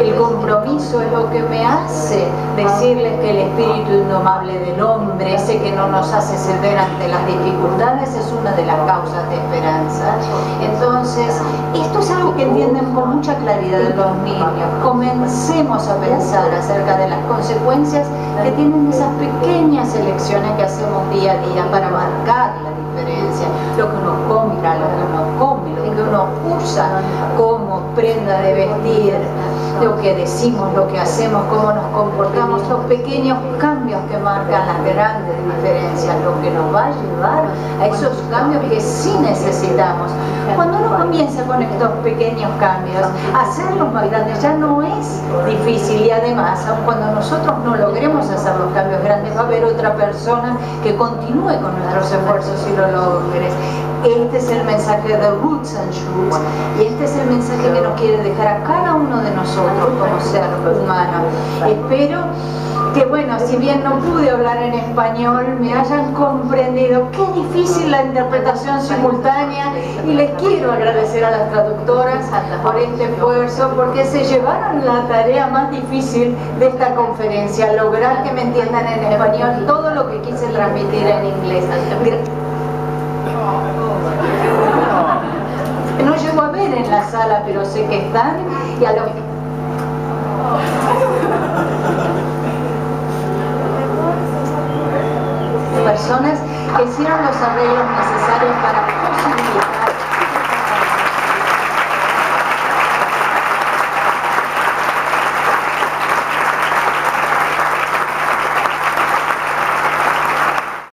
el compromiso, es lo que me hace decirles que el espíritu indomable del hombre, ese que no nos hace ceder ante las dificultades, es una de las causas de esperanza. Entonces, esto es algo que entienden con mucha claridad los niños. Comencemos a pensar acerca de las consecuencias que tienen esas pequeñas elecciones que hacemos día a día para marcar la diferencia, lo que uno compra, lo que uno come, lo que uno usa como prenda de vestir, lo que decimos, lo que hacemos, cómo nos comportamos, los pequeños cambios que marcan las grandes diferencias, lo que nos va a llevar a esos cambios que sí necesitamos. Cuando uno comienza con estos pequeños cambios, hacerlos más grandes ya no es difícil, y además, aun cuando nosotros no logremos hacer los cambios grandes, va a haber otra persona que continúe con nuestros esfuerzos y lo logre. Este es el mensaje de Roots and Shoots, y este es el mensaje que nos quiere dejar a cada uno de nosotros como ser humano. Espero que, bueno, si bien no pude hablar en español, me hayan comprendido. Qué difícil la interpretación simultánea, y les quiero agradecer a las traductoras por este esfuerzo, porque se llevaron la tarea más difícil de esta conferencia, lograr que me entiendan en español todo lo que quise transmitir en inglés. No llego a ver en la sala, pero sé que están, y a los Personas que hicieron los arreglos necesarios para